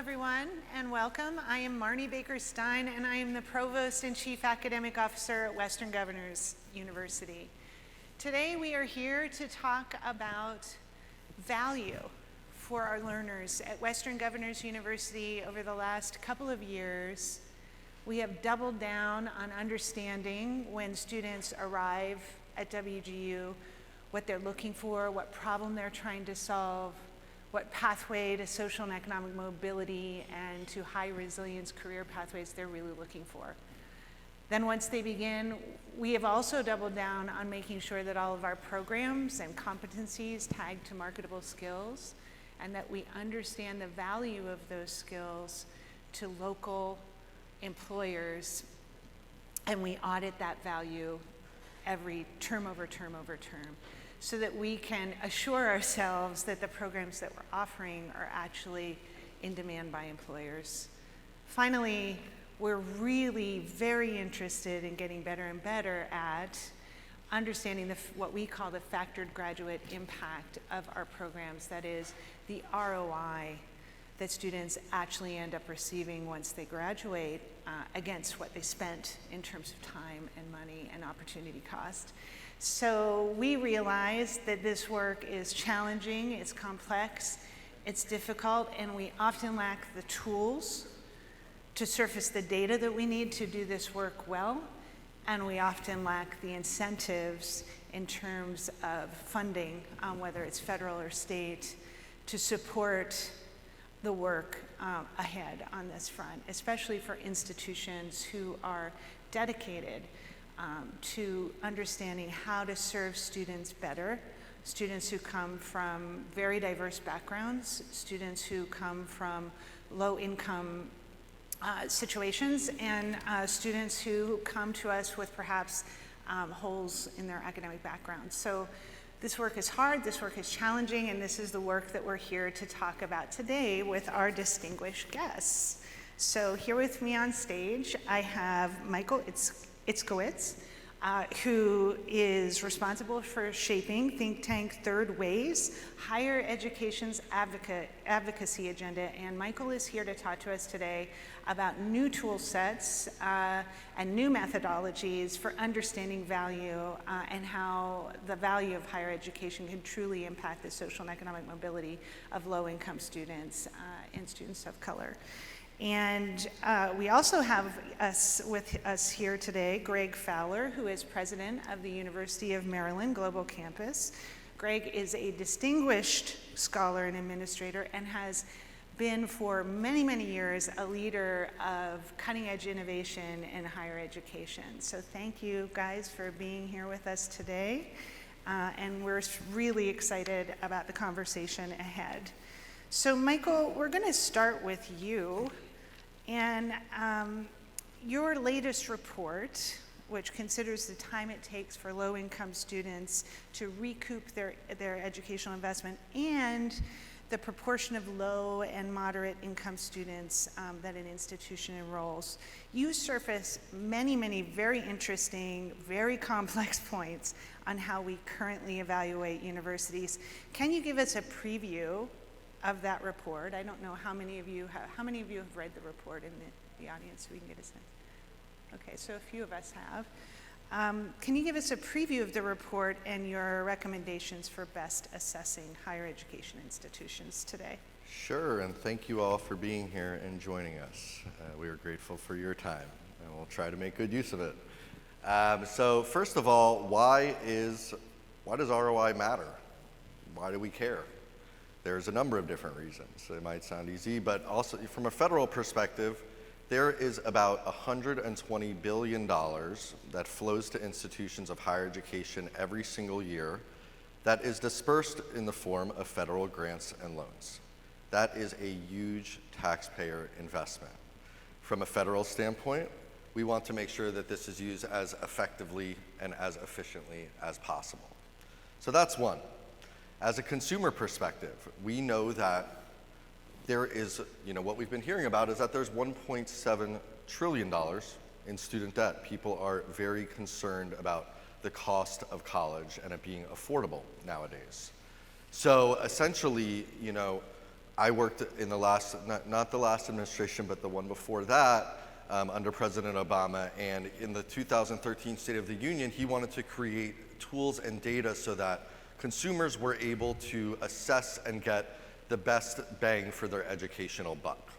everyone, and welcome. I am Marni Baker Stein, and I am the Provost and Chief Academic Officer at Western Governors University. Today, we are here to talk about value for our learners at Western Governors University. Over the last couple of years, we have doubled down on understanding when students arrive at WGU, what they're looking for, what problem they're trying to solve, what pathway to social and economic mobility and to high resilience career pathways they're really looking for. Then once they begin, we have also doubled down on making sure that all of our programs and competencies tag to marketable skills, and that we understand the value of those skills to local employers, and we audit that value every term over term over term, so that we can assure ourselves that the programs that we're offering are actually in demand by employers. Finally, we're really very interested in getting better and better at understanding what we call the factored graduate impact of our programs, that is, the ROI that students actually end up receiving once they graduate against what they spent in terms of time and money and opportunity cost. So we realize that this work is challenging, it's complex, it's difficult, and we often lack the tools to surface the data that we need to do this work well, and we often lack the incentives in terms of funding, whether it's federal or state, to support the work ahead on this front, especially for institutions who are dedicated to understanding how to serve students better, students who come from very diverse backgrounds, students who come from low-income situations, and students who come to us with perhaps holes in their academic background. So this work is hard, this work is challenging, and this is the work that we're here to talk about today with our distinguished guests. So here with me on stage, I have Michael Itzkowitz, who is responsible for shaping think tank Third Way's higher education's advocacy agenda. And Michael is here to talk to us today about new tool sets and new methodologies for understanding value and how the value of higher education can truly impact the social and economic mobility of low-income students and students of color. And we also have with us here today Greg Fowler, who is president of the University of Maryland Global Campus. Greg is a distinguished scholar and administrator and has been for many, many years a leader of cutting-edge innovation in higher education. So thank you guys for being here with us today. And we're really excited about the conversation ahead. So Michael, we're going to start with you. And your latest report, which considers the time it takes for low-income students to recoup their educational investment and the proportion of low and moderate income students that an institution enrolls, you surface many, many very interesting, very complex points on how we currently evaluate universities. Can you give us a preview of that report? I don't know how many of you have read the report in the audience, so we can get a sense. Okay, so a few of us have. Can you give us a preview of the report and your recommendations for best assessing higher education institutions today? Sure, and thank you all for being here and joining us. We are grateful for your time, and we'll try to make good use of it. So first of all, why does ROI matter? Why do we care? There's a number of different reasons. It might sound easy, but also from a federal perspective, there is about $120 billion that flows to institutions of higher education every single year that is dispersed in the form of federal grants and loans. That is a huge taxpayer investment. From a federal standpoint, we want to make sure that this is used as effectively and as efficiently as possible. So that's one. As a consumer perspective, we know that there is, what we've been hearing about is that there's $1.7 trillion in student debt. People are very concerned about the cost of college and it being affordable nowadays. So essentially, I worked in the last, not the last administration, but the one before that, under President Obama, and in the 2013 State of the Union, he wanted to create tools and data so that consumers were able to assess and get the best bang for their educational buck.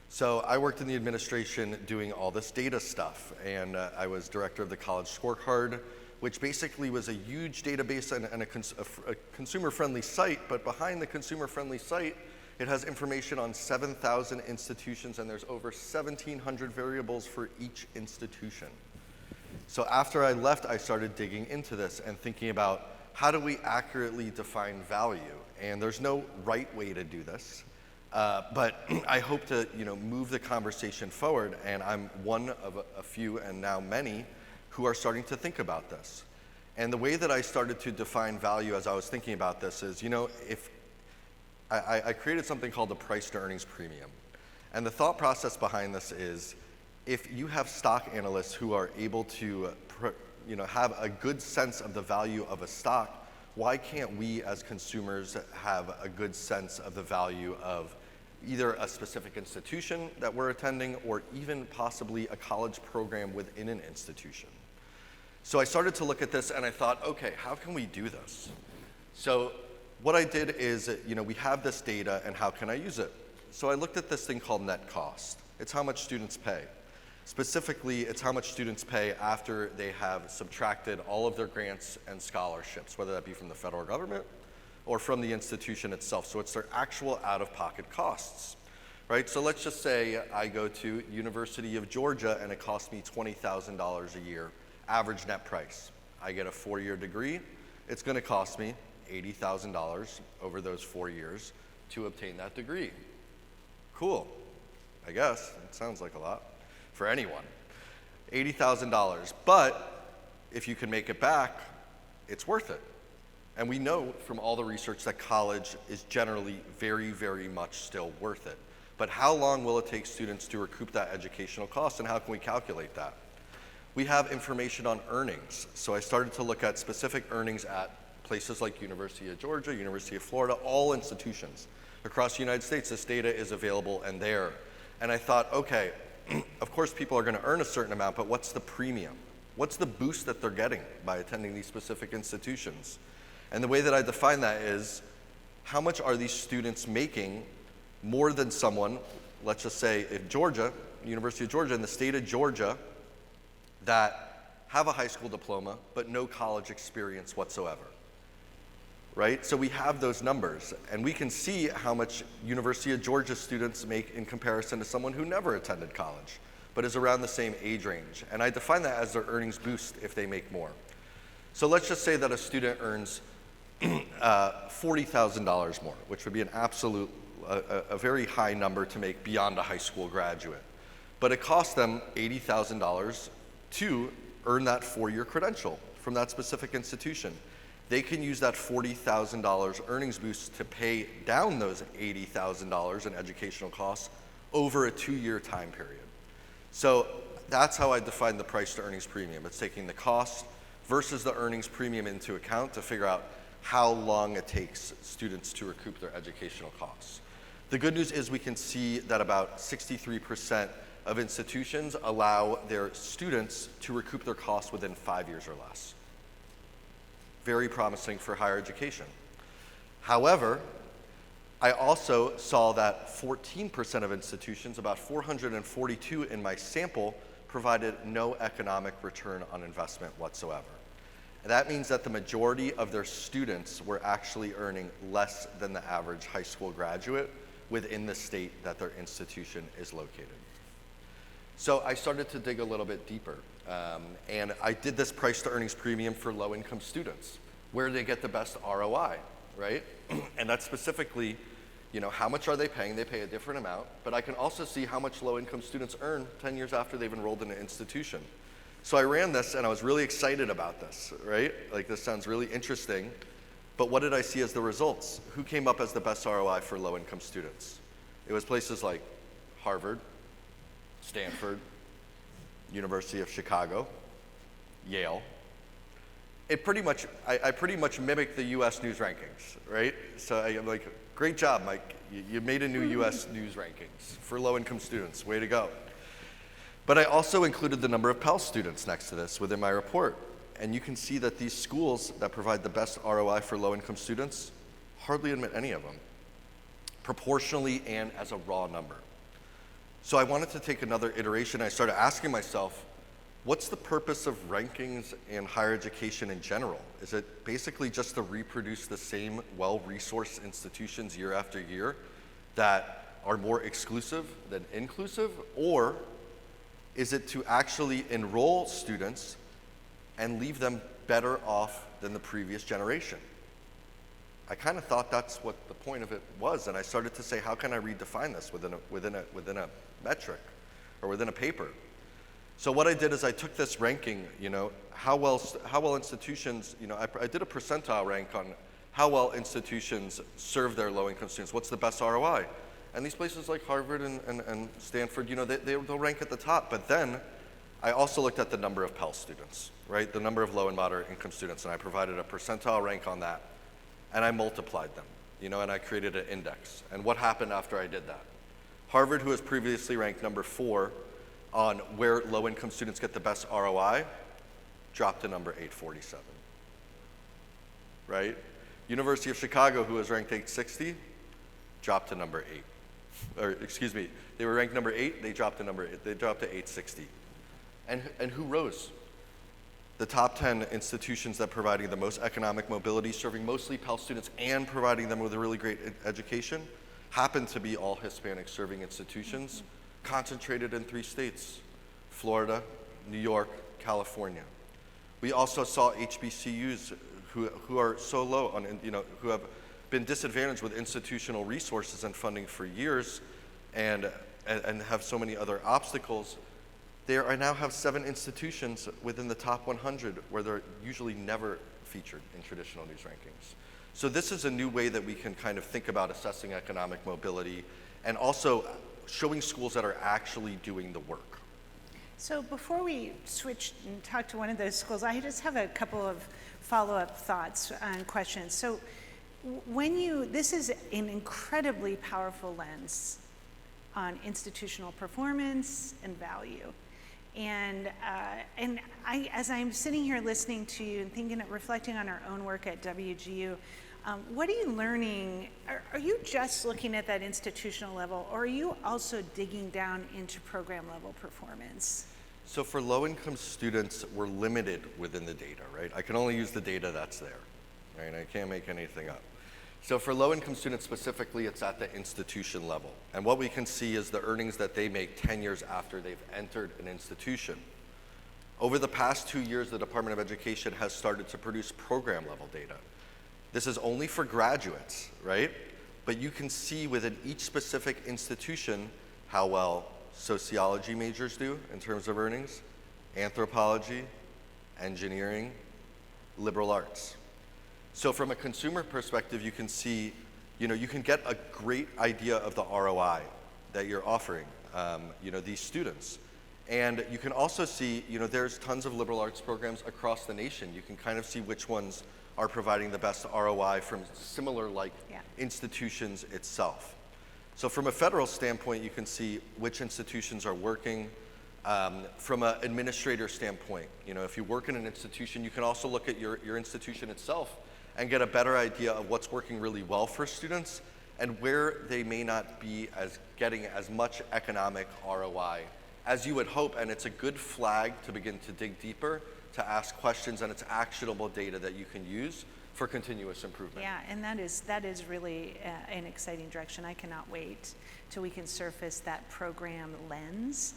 So I worked in the administration doing all this data stuff, and I was director of the College Scorecard, which basically was a huge database and a consumer-friendly site, but behind the consumer-friendly site, it has information on 7,000 institutions, and there's over 1,700 variables for each institution. So after I left, I started digging into this and thinking about how do we accurately define value? And there's no right way to do this, but I hope to move the conversation forward, and I'm one of a few, and now many, who are starting to think about this. And the way that I started to define value as I was thinking about this is, if I created something called the price to earnings premium. And the thought process behind this is, if you have stock analysts who are able to have a good sense of the value of a stock, why can't we as consumers have a good sense of the value of either a specific institution that we're attending or even possibly a college program within an institution? So I started to look at this and I thought, okay, how can we do this? So what I did is, we have this data and how can I use it? So I looked at this thing called net cost. It's how much students pay. Specifically, it's how much students pay after they have subtracted all of their grants and scholarships, whether that be from the federal government or from the institution itself. So it's their actual out-of-pocket costs, right? So let's just say I go to University of Georgia and it costs me $20,000 a year, average net price. I get a 4-year degree. It's going to cost me $80,000 over those 4 years to obtain that degree. Cool, I guess. It sounds like a lot for anyone. $80,000, but if you can make it back, it's worth it. And we know from all the research that college is generally very, very much still worth it. But how long will it take students to recoup that educational cost, and how can we calculate that? We have information on earnings. So I started to look at specific earnings at places like University of Georgia, University of Florida, all institutions. Across the United States, this data is available and there. And I thought, okay, of course people are gonna earn a certain amount, but what's the premium? What's the boost that they're getting by attending these specific institutions? And the way that I define that is, how much are these students making more than someone, let's just say in Georgia, University of Georgia, in the state of Georgia, that have a high school diploma, but no college experience whatsoever, right? So we have those numbers, and we can see how much University of Georgia students make in comparison to someone who never attended college, but is around the same age range. And I define that as their earnings boost if they make more. So let's just say that a student earns $40,000 more, which would be an absolute, a very high number to make beyond a high school graduate. But it costs them $80,000 to earn that 4-year credential from that specific institution. They can use that $40,000 earnings boost to pay down those $80,000 in educational costs over a 2-year time period. So that's how I define the price to earnings premium. It's taking the cost versus the earnings premium into account to figure out how long it takes students to recoup their educational costs. The good news is we can see that about 63% of institutions allow their students to recoup their costs within 5 years or less. Very promising for higher education. However, I also saw that 14% of institutions, about 442 in my sample, provided no economic return on investment whatsoever. And that means that the majority of their students were actually earning less than the average high school graduate within the state that their institution is located. So I started to dig a little bit deeper, and I did this price to earnings premium for low-income students, where they get the best ROI, right? And that's specifically, how much are they paying? They pay a different amount, but I can also see how much low-income students earn 10 years after they've enrolled in an institution. So I ran this, and I was really excited about this, right? Like, this sounds really interesting, but what did I see as the results? Who came up as the best ROI for low-income students? It was places like Harvard, Stanford, University of Chicago, Yale. I pretty much mimicked the US News rankings, right? So I'm like, great job, Mike. You made a new US News rankings for low-income students. Way to go. But I also included the number of Pell students next to this within my report. And you can see that these schools that provide the best ROI for low-income students hardly admit any of them, proportionally and as a raw number. So I wanted to take another iteration. I started asking myself, what's the purpose of rankings in higher education in general? Is it basically just to reproduce the same well-resourced institutions year after year that are more exclusive than inclusive? Or is it to actually enroll students and leave them better off than the previous generation? I kind of thought that's what the point of it was, and I started to say, how can I redefine this within a metric or within a paper? So what I did is I took this ranking, how well institutions, I did a percentile rank on how well institutions serve their low-income students. What's the best ROI? And these places like Harvard and Stanford, they'll rank at the top. But then I also looked at the number of Pell students, right? The number of low and moderate income students, and I provided a percentile rank on that. And I multiplied them, and I created an index. And what happened after I did that? Harvard, who was previously ranked number 4 on where low-income students get the best ROI, dropped to number 847, right? University of Chicago, who was ranked 860, dropped to number 8. Or excuse me, they were ranked number 8, they dropped to number 8, they dropped to 860. And who rose? The top 10 institutions that providing the most economic mobility, serving mostly Pell students and providing them with a really great education, happen to be all Hispanic serving institutions, concentrated in 3 states, Florida, New York, California. We also saw HBCUs who are so low on, who have been disadvantaged with institutional resources and funding for years and have so many other obstacles. I now have 7 institutions within the top 100 where they're usually never featured in traditional news rankings. So this is a new way that we can kind of think about assessing economic mobility and also showing schools that are actually doing the work. So before we switch and talk to one of those schools, I just have a couple of follow-up thoughts and questions. So this is an incredibly powerful lens on institutional performance and value. And as I'm sitting here listening to you and reflecting on our own work at WGU, what are you learning? Are you just looking at that institutional level, or are you also digging down into program level performance? So for low-income students, we're limited within the data, right? I can only use the data that's there, right? I can't make anything up. So for low-income students specifically, it's at the institution level. And what we can see is the earnings that they make 10 years after they've entered an institution. Over the past 2 years, the Department of Education has started to produce program-level data. This is only for graduates, right? But you can see within each specific institution how well sociology majors do in terms of earnings, anthropology, engineering, liberal arts. So from a consumer perspective, you can see, you can get a great idea of the ROI that you're offering, these students. And you can also see, there's tons of liberal arts programs across the nation. You can kind of see which ones are providing the best ROI from similar institutions itself. So from a federal standpoint, you can see which institutions are working. From an administrator standpoint, if you work in an institution, you can also look at your institution itself and get a better idea of what's working really well for students and where they may not be getting as much economic ROI as you would hope. And it's a good flag to begin to dig deeper, to ask questions, and it's actionable data that you can use for continuous improvement. Yeah, and that is really an exciting direction. I cannot wait till we can surface that program lens.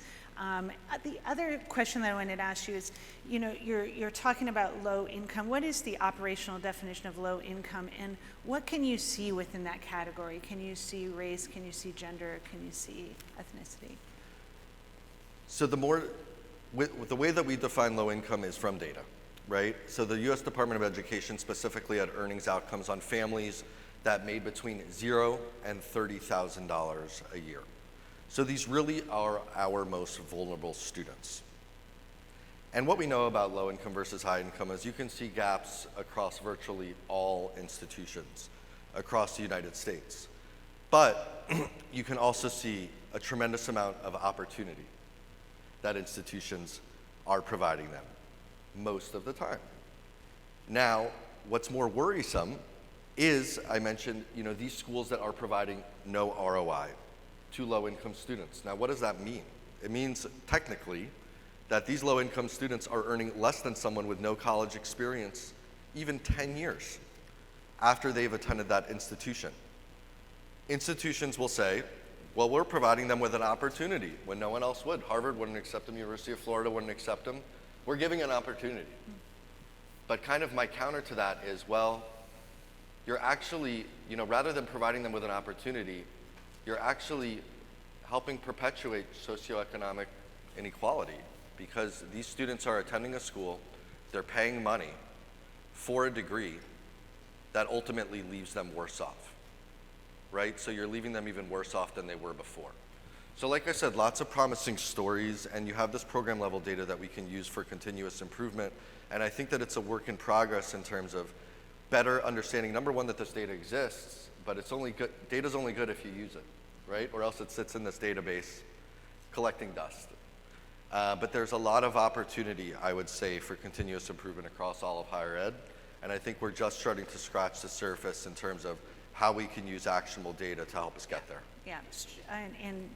The other question that I wanted to ask you is, you're talking about low income. What is the operational definition of low income, and what can you see within that category? Can you see race? Can you see gender? Can you see ethnicity? So the way that we define low income is from data, right? So the U.S. Department of Education specifically had earnings outcomes on families that made between $0 and $30,000 a year. So these really are our most vulnerable students. And what we know about low income versus high income is you can see gaps across virtually all institutions across the United States. But you can also see a tremendous amount of opportunity that institutions are providing them most of the time. Now, what's more worrisome is, I mentioned, these schools that are providing no ROI to low-income students. Now, what does that mean? It means, technically, that these low-income students are earning less than someone with no college experience, even 10 years after they've attended that institution. Institutions will say, well, we're providing them with an opportunity when no one else would. Harvard wouldn't accept them, University of Florida wouldn't accept them. We're giving an opportunity. But kind of my counter to that is, well, you're actually, rather than providing them with an opportunity, you're actually helping perpetuate socioeconomic inequality, because these students are attending a school, they're paying money for a degree that ultimately leaves them worse off, right? So you're leaving them even worse off than they were before. So like I said, lots of promising stories, and you have this program level data that we can use for continuous improvement, and I think that it's a work in progress in terms of better understanding, number one, that this data exists, but it's only good, data's only good if you use it, right? Or else it sits in this database collecting dust. But there's a lot of opportunity, I would say, for continuous improvement across all of higher ed, and I think we're just starting to scratch the surface in terms of how we can use actionable data to help us get there. Yeah, and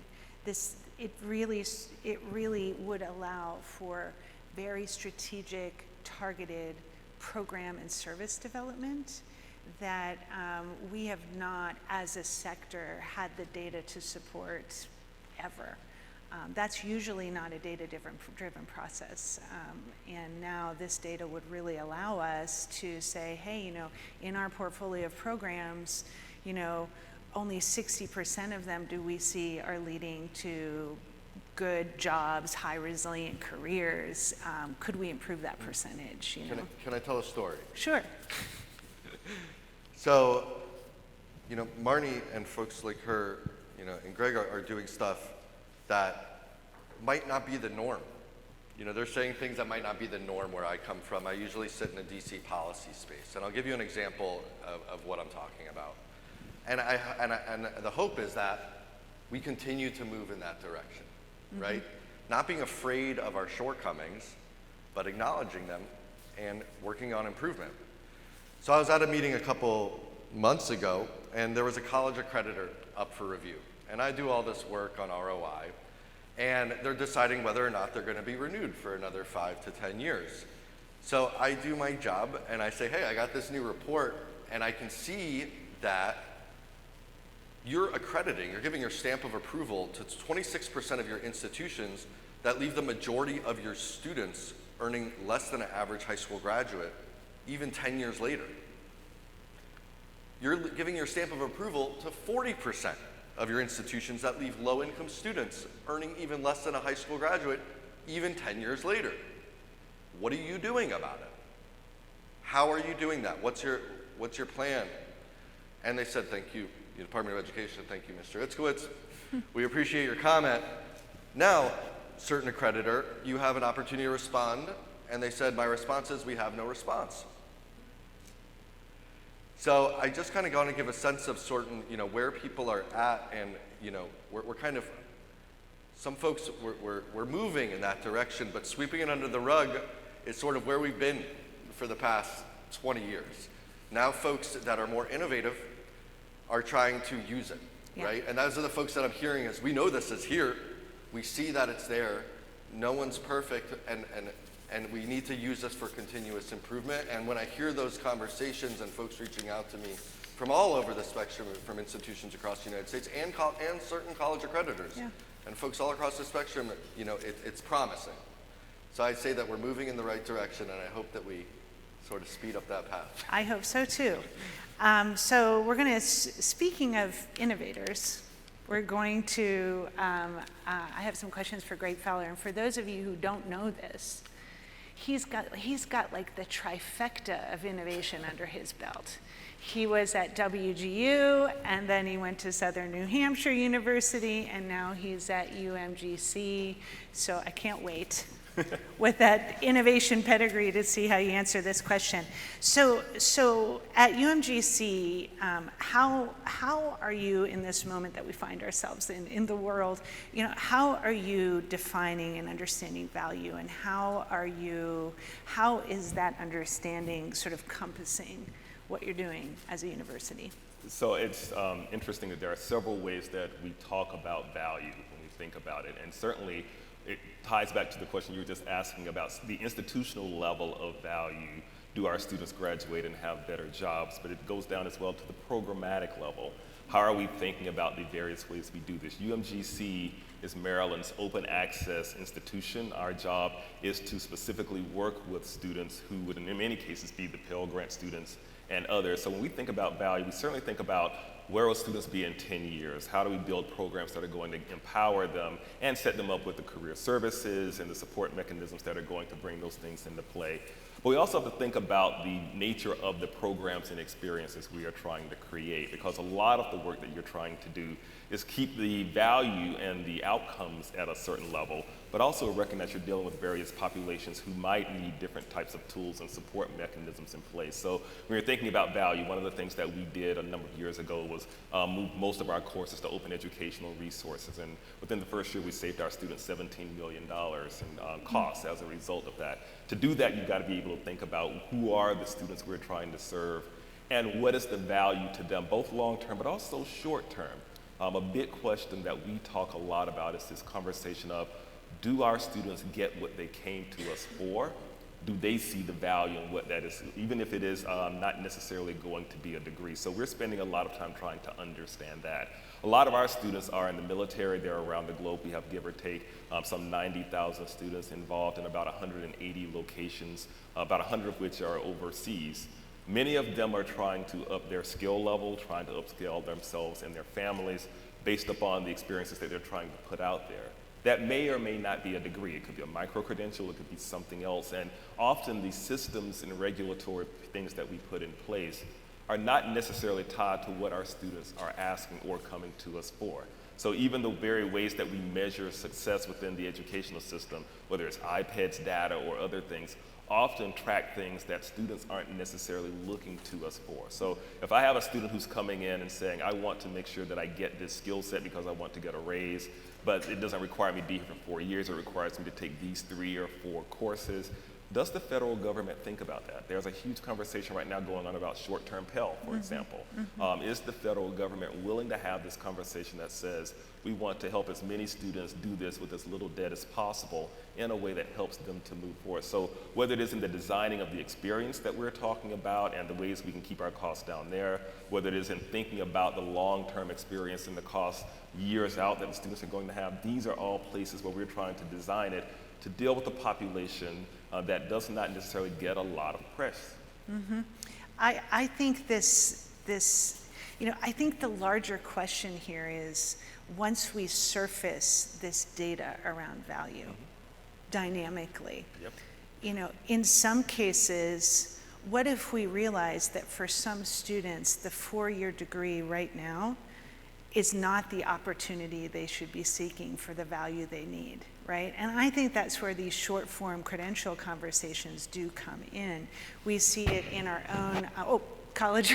this, it really would allow for very strategic, targeted program and service development that we have not, as a sector, had the data to support ever. That's usually not a data-driven process. And now this data would really allow us to say, hey, in our portfolio of programs, only 60% of them do we see are leading to good jobs, high resilient careers. Could we improve that percentage? Can I tell a story? Sure. So, Marni and folks like her, and Greg are doing stuff that might not be the norm. They're saying things that might not be the norm where I come from. I usually sit in a DC policy space, and I'll give you an example of what I'm talking about. And the hope is that we continue to move in that direction, right? Not being afraid of our shortcomings, but acknowledging them and working on improvement. So I was at a meeting a couple months ago, and there was a college accreditor up for review. And I do all this work on ROI, and they're deciding whether or not they're going to be renewed for another 5 to 10 years. So I do my job, and I say, hey, I got this new report, and I can see that you're accrediting, you're giving your stamp of approval to 26% of your institutions that leave the majority of your students earning less than an average high school graduate, even 10 years later. You're giving your stamp of approval to 40% of your institutions that leave low-income students earning even less than a high school graduate, even 10 years later. What are you doing about it? How are you doing that? What's your plan? And they said, thank you, Department of Education, thank you, Mr. Itzkowitz. We appreciate your comment. Now, certain accreditor, you have an opportunity to respond, and they said, my response is, we have no response. So I just kind of want to give a sense of certain, where people are at, and we're kind of, some folks, we're moving in that direction, but sweeping it under the rug is sort of where we've been for the past 20 years. Now folks that are more innovative are trying to use it, right? And those are the folks that I'm hearing is, we know this is here, we see that it's there, no one's perfect, and we need to use this for continuous improvement. And when I hear those conversations and folks reaching out to me from all over the spectrum, from institutions across the United States and certain college accreditors, and folks all across the spectrum, it's promising. So I'd say that we're moving in the right direction, and I hope that we sort of speed up that path. I hope so too. So we're going to, speaking of innovators, we're going to, I have some questions for Greg Fowler, and for those of you who don't know this, he's got like the trifecta of innovation under his belt. He was at WGU, and then he went to Southern New Hampshire University, and now he's at UMGC, so I can't wait with that innovation pedigree to see how you answer this question. So at UMGC, how are you in this moment that we find ourselves in the world? How are you defining and understanding value, and how is that understanding sort of compassing what you're doing as a university? So it's interesting that there are several ways that we talk about value when we think about it, and certainly it ties back to the question you were just asking about the institutional level of value. Do our students graduate and have better jobs? But it goes down as well to the programmatic level. How are we thinking about the various ways we do this? UMGC is Maryland's open access institution. Our job is to specifically work with students who would in many cases be the Pell Grant students and others. So when we think about value, we certainly think about where will students be in 10 years? How do we build programs that are going to empower them and set them up with the career services and the support mechanisms that are going to bring those things into play? But we also have to think about the nature of the programs and experiences we are trying to create, because a lot of the work that you're trying to do is keep the value and the outcomes at a certain level, but also recognize you're dealing with various populations who might need different types of tools and support mechanisms in place. So when you're thinking about value, one of the things that we did a number of years ago was move most of our courses to open educational resources. And within the first year, we saved our students $17 million in costs as a result of that. To do that, you've got to be able to think about who are the students we're trying to serve and what is the value to them, both long-term but also short-term. A big question that we talk a lot about is this conversation of, do our students get what they came to us for? Do they see the value in what that is, even if it is not necessarily going to be a degree? So we're spending a lot of time trying to understand that. A lot of our students are in the military. They're around the globe. We have, give or take, some 90,000 students involved in about 180 locations, about 100 of which are overseas. Many of them are trying to up their skill level, trying to upscale themselves and their families based upon the experiences that they're trying to put out there. That may or may not be a degree. It could be a micro-credential, it could be something else. And often the systems and regulatory things that we put in place are not necessarily tied to what our students are asking or coming to us for. So even the very ways that we measure success within the educational system, whether it's IPEDS data or other things, often track things that students aren't necessarily looking to us for. So if I have a student who's coming in and saying, I want to make sure that I get this skill set because I want to get a raise, but it doesn't require me to be here for 4 years, it requires me to take these 3 or 4 courses, does the federal government think about that? There's a huge conversation right now going on about short-term Pell, for example. Is the federal government willing to have this conversation that says, we want to help as many students do this with as little debt as possible in a way that helps them to move forward? So whether it is in the designing of the experience that we're talking about and the ways we can keep our costs down there, whether it is in thinking about the long-term experience and the costs years out that the students are going to have, these are all places where we're trying to design it to deal with a population that does not necessarily get a lot of press. I think I think the larger question here is, once we surface this data around value dynamically, in some cases, what if we realize that for some students, the 4-year degree right now is not the opportunity they should be seeking for the value they need, right? And I think that's where these short-form credential conversations do come in. We see it in our own, College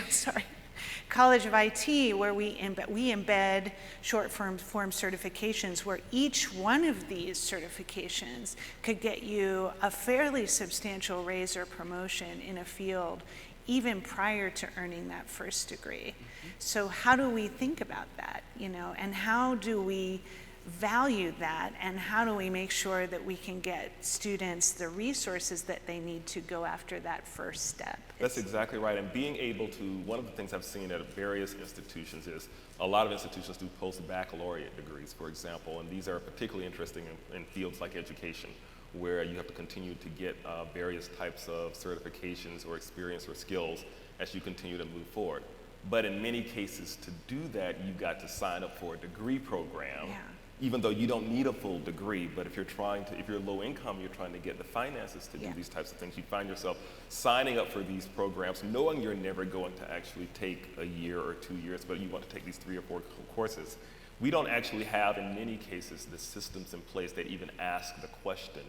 of IT, where we embed short-form certifications, where each one of these certifications could get you a fairly substantial raise or promotion in a field even prior to earning that first degree. So how do we think about that, and how do we value that, and how do we make sure that we can get students the resources that they need to go after that first step? That's exactly right. And being able to, one of the things I've seen at various institutions is a lot of institutions do post-baccalaureate degrees, for example, and these are particularly interesting in fields like education, where you have to continue to get various types of certifications or experience or skills as you continue to move forward. But in many cases, to do that, you've got to sign up for a degree program, even though you don't need a full degree. But if you're low income, you're trying to get the finances to do these types of things, you find yourself signing up for these programs, knowing you're never going to actually take a year or 2 years, but you want to take these 3 or 4 courses. We don't actually have, in many cases, the systems in place that even ask the question,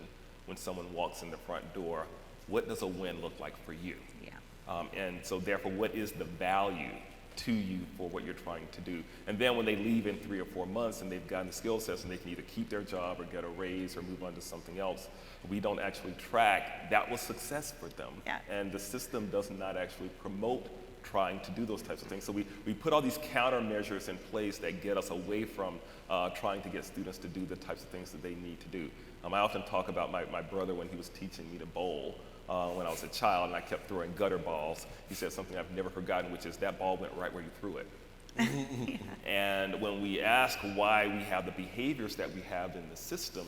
when someone walks in the front door, what does a win look like for you? Yeah. And so therefore, what is the value to you for what you're trying to do? And then when they leave in 3 or 4 months and they've gotten the skill sets and they can either keep their job or get a raise or move on to something else, we don't actually track that was success for them. Yeah. And the system does not actually promote trying to do those types of things. So we put all these countermeasures in place that get us away from trying to get students to do the types of things that they need to do. I often talk about my brother when he was teaching me to bowl. When I was a child and I kept throwing gutter balls, he said something I've never forgotten, which is that ball went right where you threw it. Yeah. And when we ask why we have the behaviors that we have in the system,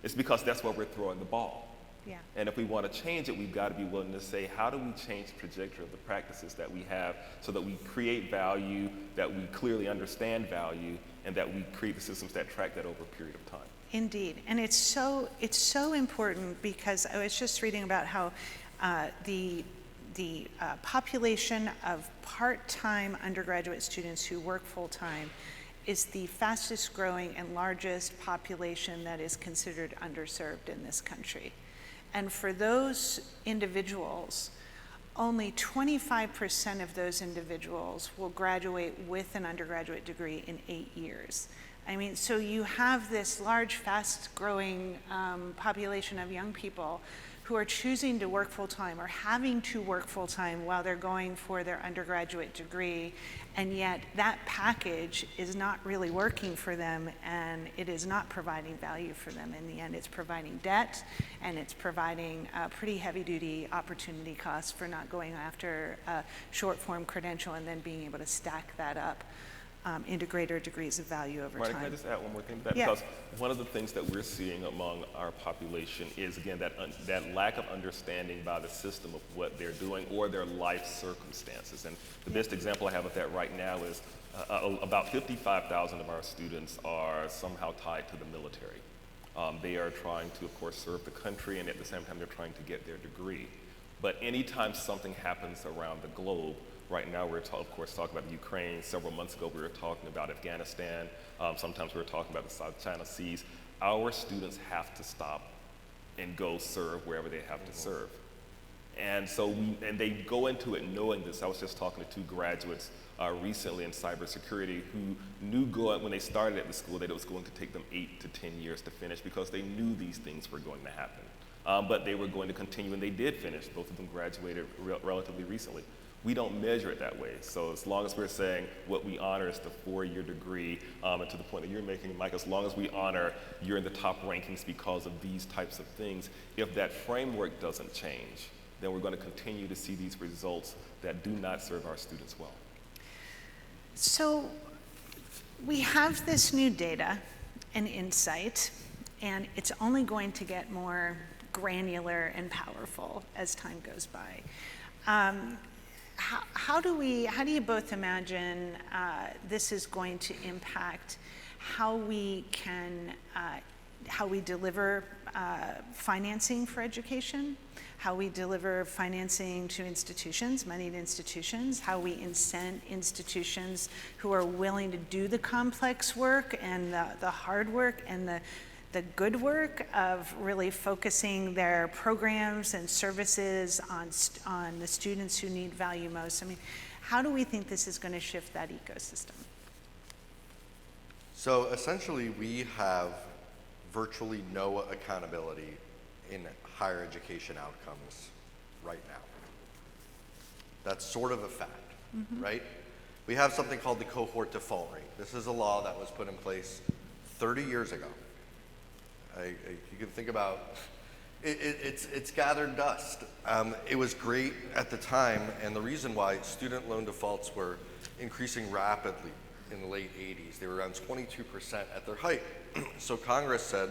it's because that's where we're throwing the ball. Yeah. And if we want to change it, we've got to be willing to say, how do we change the trajectory of the practices that we have so that we create value, that we clearly understand value, and that we create the systems that track that over a period of time. Indeed, and it's so important because I was just reading about how the population of part-time undergraduate students who work full-time is the fastest growing and largest population that is considered underserved in this country. And for those individuals, only 25% of those individuals will graduate with an undergraduate degree in 8 years. I mean, so you have this large, fast-growing population of young people who are choosing to work full-time or having to work full-time while they're going for their undergraduate degree, and yet that package is not really working for them, and it is not providing value for them. In the end, it's providing debt, and it's providing pretty heavy-duty opportunity costs for not going after a short-form credential and then being able to stack that up into greater degrees of value over Marni, time. can I just add one more thing to that? Yeah. Because one of the things that we're seeing among our population is, again, that lack of understanding by the system of what they're doing or their life circumstances. And the best example I have of that right now is about 55,000 of our students are somehow tied to the military. They are trying to, of course, serve the country, and at the same time, they're trying to get their degree. But anytime something happens around the globe, right now we're, of course, talking about Ukraine. Several months ago, we were talking about Afghanistan. Sometimes we were talking about the South China Seas. Our students have to stop and go serve wherever they have to serve. And so and they go into it knowing this. I was just talking to 2 graduates recently in cybersecurity who knew when they started at the school that it was going to take them 8 to 10 years to finish because they knew these things were going to happen. But they were going to continue, and they did finish. Both of them graduated relatively recently. We don't measure it that way. So as long as we're saying what we honor is the 4-year degree, and to the point that you're making, Mike, as long as we honor you're in the top rankings because of these types of things, if that framework doesn't change, then we're going to continue to see these results that do not serve our students well. So we have this new data and insight, and it's only going to get more granular and powerful as time goes by. How do you both imagine this is going to impact how we deliver financing for education, how we deliver financing to institutions, moneyed institutions, how we incent institutions who are willing to do the complex work and the hard work and the good work of really focusing their programs and services on the students who need value most? I mean, how do we think this is going to shift that ecosystem? So essentially, we have virtually no accountability in higher education outcomes right now. That's sort of a fact, right? We have something called the cohort default rate. This is a law that was put in place 30 years ago. You can think about it's gathered dust. It was great at the time, and the reason why student loan defaults were increasing rapidly in the late 80s, they were around 22% at their height. So Congress said,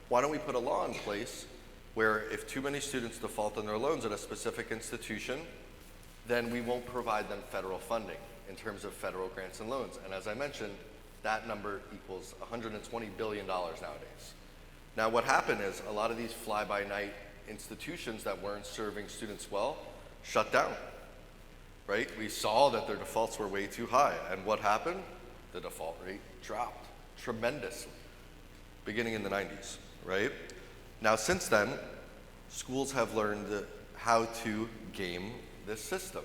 why don't we put a law in place where if too many students default on their loans at a specific institution, then we won't provide them federal funding in terms of federal grants and loans. And as I mentioned, that number equals $120 billion nowadays. Now what happened is a lot of these fly-by-night institutions that weren't serving students well shut down, right? We saw that their defaults were way too high, and what happened? The default rate dropped tremendously, beginning in the 90s, right? Now, since then, schools have learned how to game this system.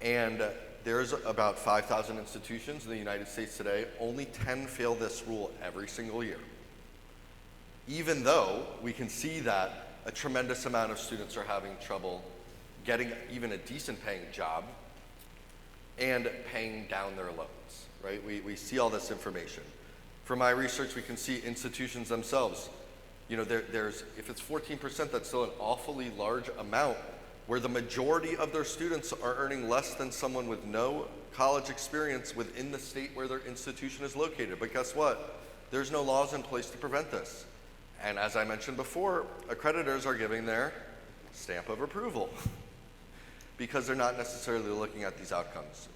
And there's about 5,000 institutions in the United States today. Only 10 fail this rule every single year. Even though we can see that a tremendous amount of students are having trouble getting even a decent paying job and paying down their loans, right? We see all this information. From my research, we can see institutions themselves. You know, if it's 14%, that's still an awfully large amount where the majority of their students are earning less than someone with no college experience within the state where their institution is located. But guess what? There's no laws in place to prevent this. And as I mentioned before, accreditors are giving their stamp of approval because they're not necessarily looking at these outcomes.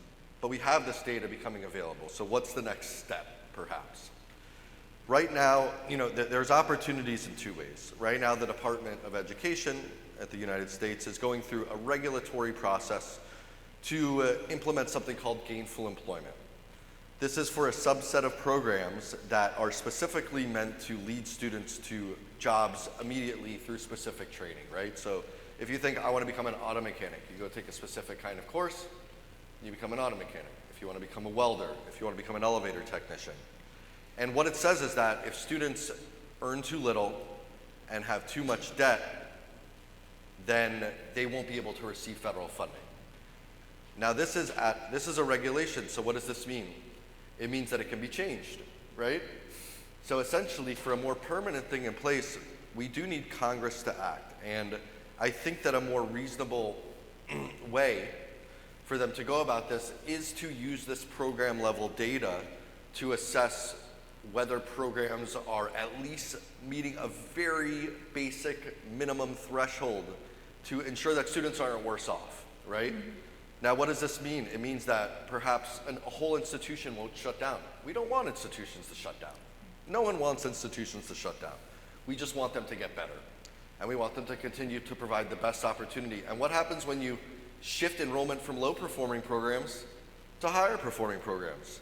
But we have this data becoming available. So what's the next step, perhaps? Right now, you know, there's opportunities in two ways. Right now, the Department of Education at the United States is going through a regulatory process to implement something called gainful employment. This is for a subset of programs that are specifically meant to lead students to jobs immediately through specific training, right? So if you think, I want to become an auto mechanic, you go take a specific kind of course, you become an auto mechanic. If you want to become a welder, if you want to become an elevator technician. And what it says is that if students earn too little and have too much debt, then they won't be able to receive federal funding. Now this is a regulation, so what does this mean? It means that it can be changed, right? So essentially, for a more permanent thing in place, we do need Congress to act. And I think that a more reasonable way for them to go about this is to use this program level data to assess whether programs are at least meeting a very basic minimum threshold to ensure that students aren't worse off, right? Mm-hmm. Now, what does this mean? It means that perhaps a whole institution won't shut down. We don't want institutions to shut down. No one wants institutions to shut down. We just want them to get better. And we want them to continue to provide the best opportunity. And what happens when you shift enrollment from low-performing programs to higher-performing programs?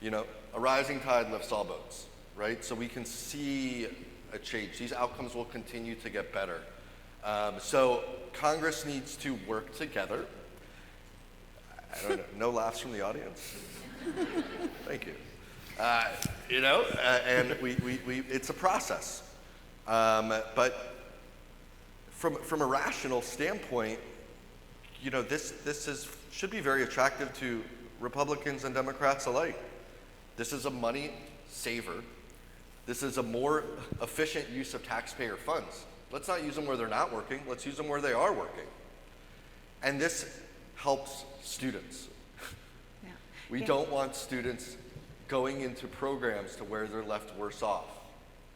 You know, a rising tide lifts all boats, right? So we can see a change. These outcomes will continue to get better. So Congress needs to work together. I don't know, no laughs from the audience? Thank you. You know, and it's a process. But from a rational standpoint, you know, this should be very attractive to Republicans and Democrats alike. This is a money saver. This is a more efficient use of taxpayer funds. Let's not use them where they're not working. Let's use them where they are working. And this helps students. Yeah. We don't want students going into programs to where they're left worse off.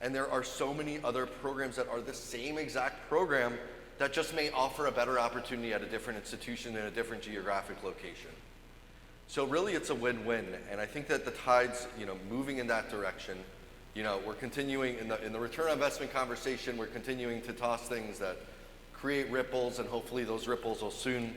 And there are so many other programs that are the same exact program that just may offer a better opportunity at a different institution in a different geographic location. So really it's a win-win, and I think that the tide's, you know, moving in that direction. You know, we're continuing in the return on investment conversation, we're continuing to toss things that create ripples, and hopefully those ripples will soon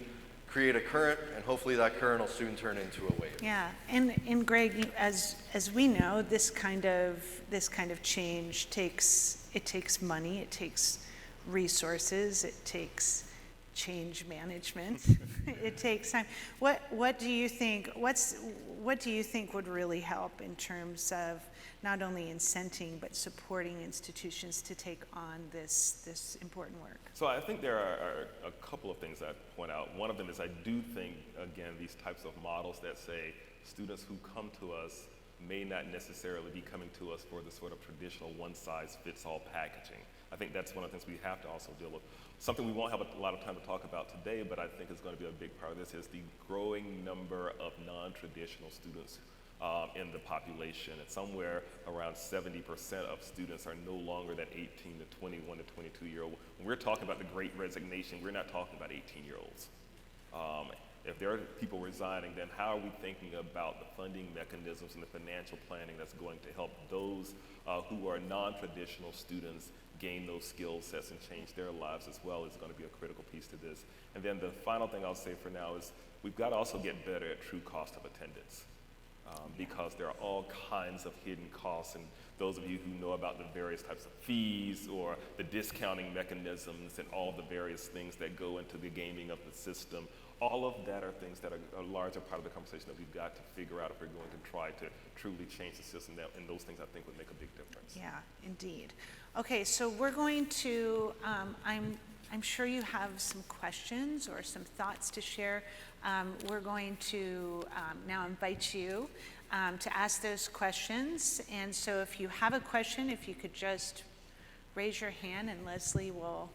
create a current, and hopefully that current will soon turn into a wave. Yeah, and Greg, as we know, this kind of change takes money, it takes resources, it takes change management. It takes time. What do you think? What do you think would really help in terms of not only incenting but supporting institutions to take on this important work? So I think there are a couple of things I'd point out. One of them is I do think, again, these types of models that say students who come to us may not necessarily be coming to us for the sort of traditional one-size-fits-all packaging. I think that's one of the things we have to also deal with. Something we won't have a lot of time to talk about today, but I think is going to be a big part of this, is the growing number of non-traditional students in the population. It's somewhere around 70% of students are no longer that 18 to 21 to 22-year-old. When we're talking about the Great Resignation, we're not talking about 18-year-olds. If there are people resigning, then how are we thinking about the funding mechanisms and the financial planning that's going to help those who are non-traditional students gain those skill sets and change their lives as well is going to be a critical piece to this. And then the final thing I'll say for now is we've got to also get better at true cost of attendance. because there are all kinds of hidden costs. And those of you who know about the various types of fees or the discounting mechanisms and all the various things that go into the gaming of the system, all of that are things that are a larger part of the conversation that we've got to figure out if we're going to try to truly change the system. And those things, I think, would make a big difference. Yeah, indeed. Okay, so we're going to, I'm sure you have some questions or some thoughts to share. We're going to now invite you to ask those questions. And so if you have a question, if you could just raise your hand and Leslie will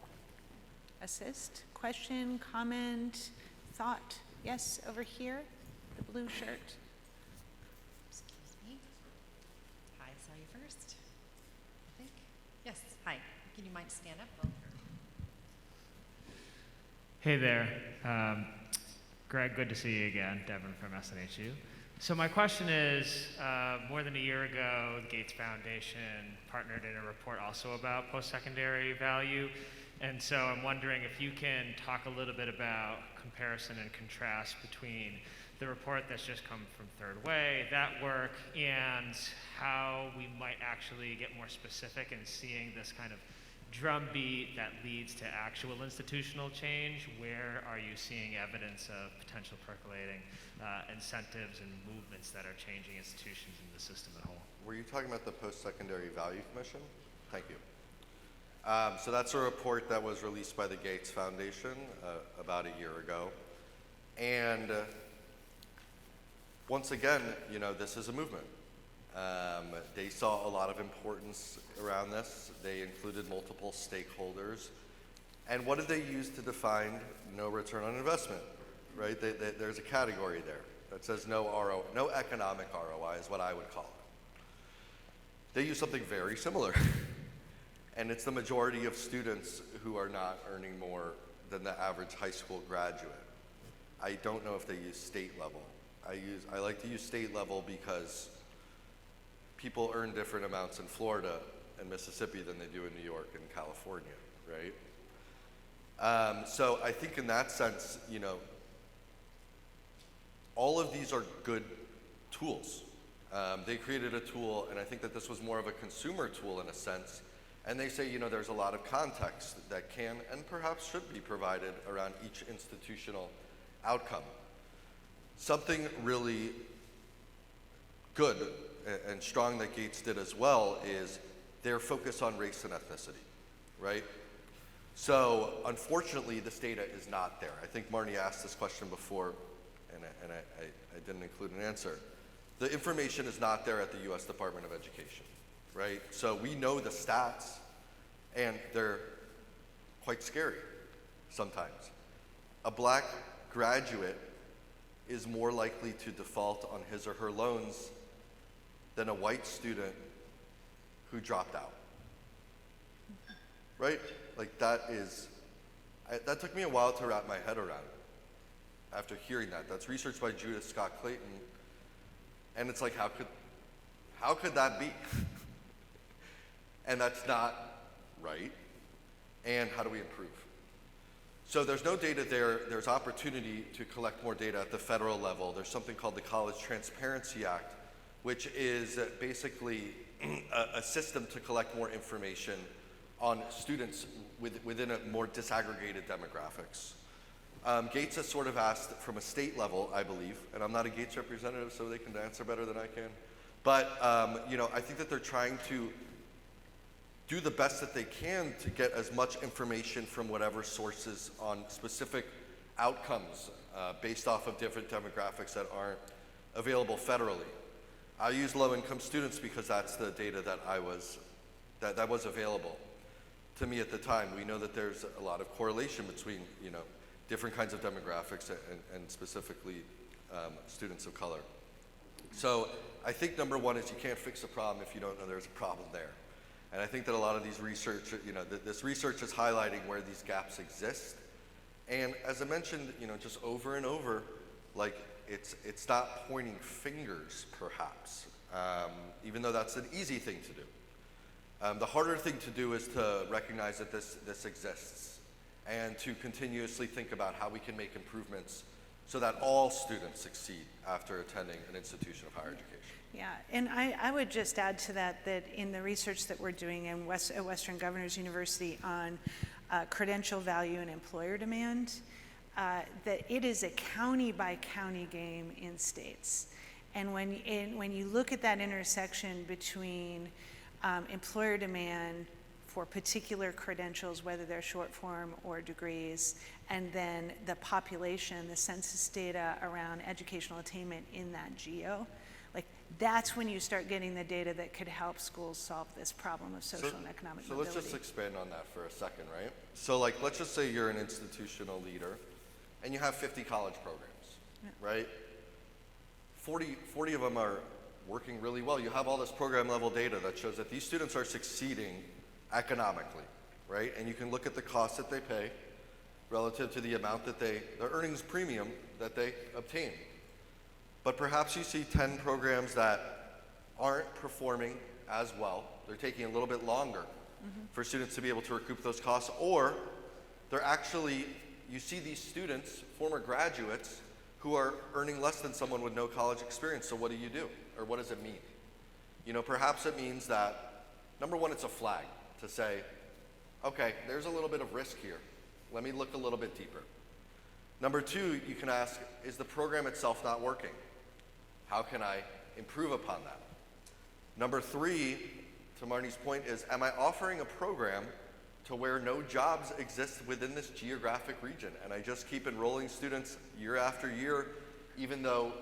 assist. Question, comment, thought? Yes, over here, the blue shirt. Excuse me. Hi, I saw you first. I think. Yes, hi. Can you mind stand up? Hey there. Greg, good to see you again. Devin from SNHU. So my question is, more than a year ago, the Gates Foundation partnered in a report also about post-secondary value. And so I'm wondering if you can talk a little bit about comparison and contrast between the report that's just come from Third Way, that work, and how we might actually get more specific in seeing this kind of drumbeat that leads to actual institutional change. Where are you seeing evidence of potential percolating incentives and movements that are changing institutions and the system as a whole? Were you talking about the Post-Secondary Value Commission? Thank you. So that's a report that was released by the Gates Foundation about a year ago. And once again, you know, this is a movement. They saw a lot of importance around this. They included multiple stakeholders. And what did they use to define no return on investment, right? There's a category there that says no economic ROI is what I would call it. They use something very similar. And it's the majority of students who are not earning more than the average high school graduate. I don't know if they use state level. I like to use state level because people earn different amounts in Florida and Mississippi than they do in New York and California, right? So I think in that sense, you know, all of these are good tools. They created a tool, and I think that this was more of a consumer tool in a sense. And they say, you know, there's a lot of context that can and perhaps should be provided around each institutional outcome. Something really good and strong that Gates did as well is their focus on race and ethnicity, right? So unfortunately, this data is not there. I think Marni asked this question before, and I didn't include an answer. The information is not there at the US Department of Education, right? So we know the stats, and they're quite scary sometimes. A black graduate is more likely to default on his or her loans than a white student who dropped out, right? Like that took me a while to wrap my head around after hearing that. That's research by Judith Scott Clayton, and it's like, how could that be? And that's not right. And how do we improve? So there's no data there. There's opportunity to collect more data at the federal level. There's something called the College Transparency Act, which is basically a system to collect more information on students within a more disaggregated demographics. Gates has sort of asked from a state level, I believe, and I'm not a Gates representative, so they can answer better than I can. But you know, I think that they're trying to do the best that they can to get as much information from whatever sources on specific outcomes based off of different demographics that aren't available federally. I use low-income students because that's the data that was available to me at the time. We know that there's a lot of correlation between, you know, different kinds of demographics and specifically students of color. So I think number one is you can't fix a problem if you don't know there's a problem there. And I think that a lot of these research, you know, this research is highlighting where these gaps exist. And as I mentioned, you know, just over and over, like it's not pointing fingers, perhaps, even though that's an easy thing to do. The harder thing to do is to recognize that this exists and to continuously think about how we can make improvements so that all students succeed after attending an institution of higher education. Yeah, and I would just add to that in the research that we're doing at Western Governors University on credential value and employer demand, that it is a county by county game in states. And when you look at that intersection between employer demand for particular credentials, whether they're short form or degrees, and then the population, the census data around educational attainment in that geo, like that's when you start getting the data that could help schools solve this problem of social and economic mobility. So let's just expand on that for a second, right? So like, let's just say you're an institutional leader and you have 50 college programs, right? 40 of them are working really well. You have all this program level data that shows that these students are succeeding economically, right? And you can look at the cost that they pay relative to the amount that their earnings premium that they obtain. But perhaps you see 10 programs that aren't performing as well. They're taking a little bit longer for students to be able to recoup those costs, or they're actually, you see these students, former graduates, who are earning less than someone with no college experience. So what do you do? Or what does it mean? You know, perhaps it means that, number one, it's a flag to say, okay, there's a little bit of risk here. Let me look a little bit deeper. Number two, you can ask, is the program itself not working? How can I improve upon that? Number three, to Marni's point, is am I offering a program to where no jobs exist within this geographic region? And I just keep enrolling students year after year, even though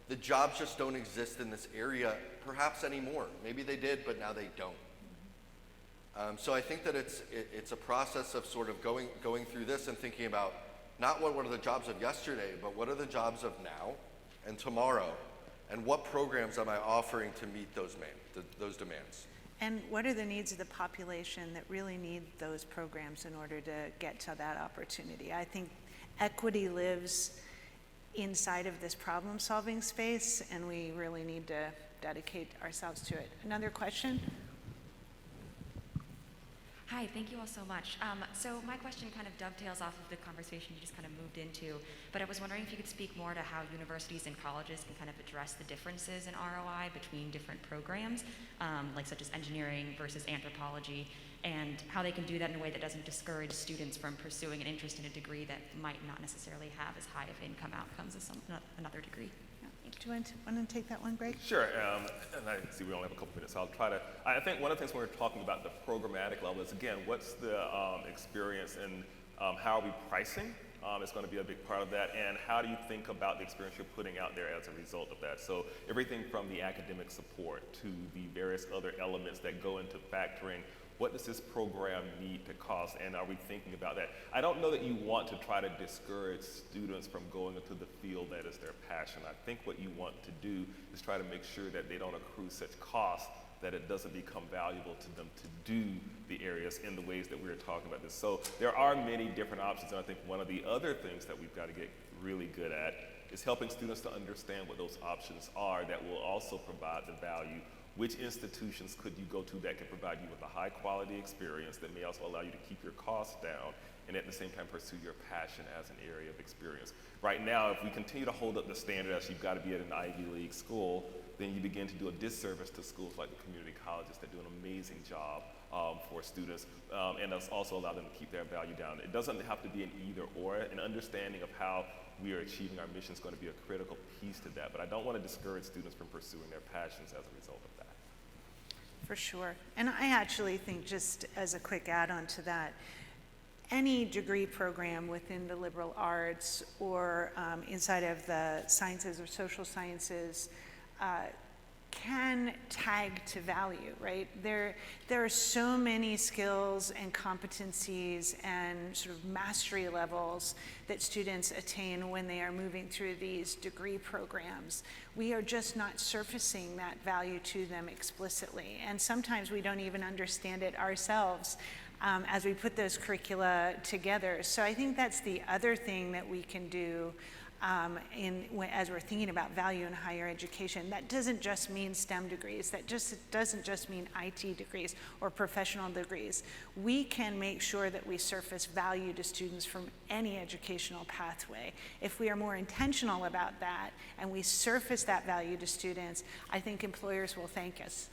the jobs just don't exist in this area perhaps anymore. Maybe they did, but now they don't. So I think that it's a process of sort of going through this and thinking about not what are the jobs of yesterday, but what are the jobs of now and tomorrow, and what programs am I offering to meet those demands? And what are the needs of the population that really need those programs in order to get to that opportunity? I think equity lives inside of this problem-solving space, and we really need to dedicate ourselves to it. Another question? Hi, thank you all so much. So my question kind of dovetails off of the conversation you just kind of moved into, but I was wondering if you could speak more to how universities and colleges can kind of address the differences in ROI between different programs, like such as engineering versus anthropology, and how they can do that in a way that doesn't discourage students from pursuing an interest in a degree that might not necessarily have as high of income outcomes as another degree. Do you want to take that one, Greg? Sure, and I see we only have a couple minutes, so I'll try to, I think one of the things when we're talking about the programmatic level is, again, what's the experience and how are we pricing? It's going to be a big part of that, and how do you think about the experience you're putting out there as a result of that? So everything from the academic support to the various other elements that go into factoring what does this program need to cost, and are we thinking about that? I don't know that you want to try to discourage students from going into the field that is their passion. I think what you want to do is try to make sure that they don't accrue such costs that it doesn't become valuable to them to do the areas in the ways that we were talking about this. So there are many different options, and I think one of the other things that we've got to get really good at is helping students to understand what those options are that will also provide the value. Which institutions could you go to that can provide you with a high quality experience that may also allow you to keep your costs down and at the same time pursue your passion as an area of experience. Right now, if we continue to hold up the standard as you've got to be at an Ivy League school, then you begin to do a disservice to schools like the community colleges that do an amazing job for students, and that's also allow them to keep their value down. It doesn't have to be an either or. An understanding of how we are achieving our mission is going to be a critical piece to that, but I don't want to discourage students from pursuing their passions as a result of that. For sure. And I actually think, just as a quick add-on to that, any degree program within the liberal arts or inside of the sciences or social sciences can tag to value, right? There are so many skills and competencies and sort of mastery levels that students attain when they are moving through these degree programs. We are just not surfacing that value to them explicitly. And sometimes we don't even understand it ourselves as we put those curricula together. So I think that's the other thing that we can do as we're thinking about value in higher education. That doesn't just mean STEM degrees. That doesn't just mean IT degrees or professional degrees. We can make sure that we surface value to students from any educational pathway. If we are more intentional about that and we surface that value to students, I think employers will thank us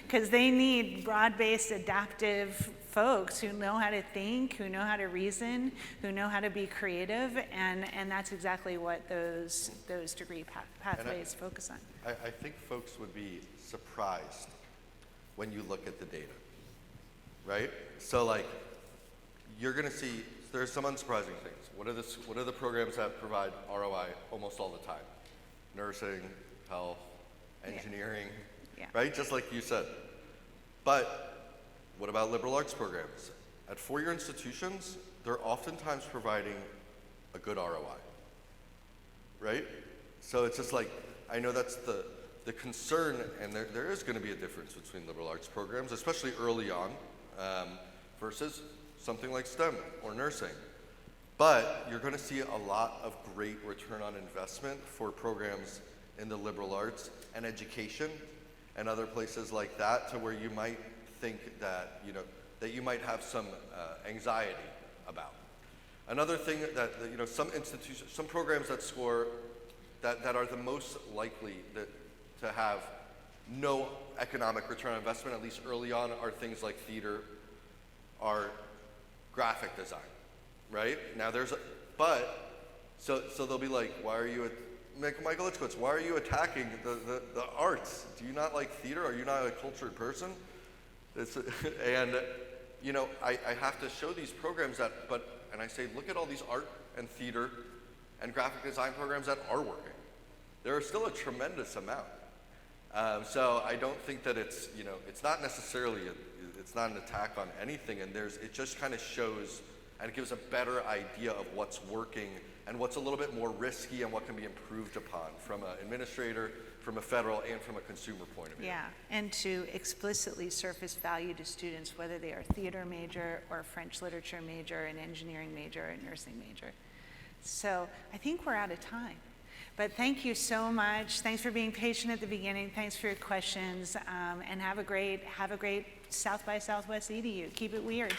because they need broad-based, adaptive folks who know how to think, who know how to reason, who know how to be creative, and that's exactly what those degree pathways focus on. I think folks would be surprised when you look at the data, right? So like, you're gonna see, there's some unsurprising things. What are the programs that provide ROI almost all the time? Nursing, health, engineering, Yeah. right? Just like you said. But what about liberal arts programs? At four-year institutions, they're oftentimes providing a good ROI, right? So it's just like, I know that's the concern, and there is gonna be a difference between liberal arts programs, especially early on, versus something like STEM or nursing. But you're gonna see a lot of great return on investment for programs in the liberal arts and education and other places like that, to where you might think that, that you might have some anxiety about. Another thing that some institutions, some programs that score, that are the most likely to have no economic return on investment, at least early on, are things like theater, art, graphic design, right? Now so they'll be like, why are you, Michael Itzkowitz, why are you attacking the arts? Do you not like theater? Are you not a cultured person? I have to show these programs and I say, look at all these art and theater and graphic design programs that are working. There are still a tremendous amount. So I don't think that it's not necessarily, it's not an attack on anything, and it just kind of shows and it gives a better idea of what's working and what's a little bit more risky and what can be improved upon from an administrator, from a federal, and from a consumer point of view. Yeah, and to explicitly surface value to students, whether they are theater major or French literature major, an engineering major, or a nursing major. So I think we're out of time. But thank you so much. Thanks for being patient at the beginning. Thanks for your questions, and have a great South by Southwest EDU. Keep it weird.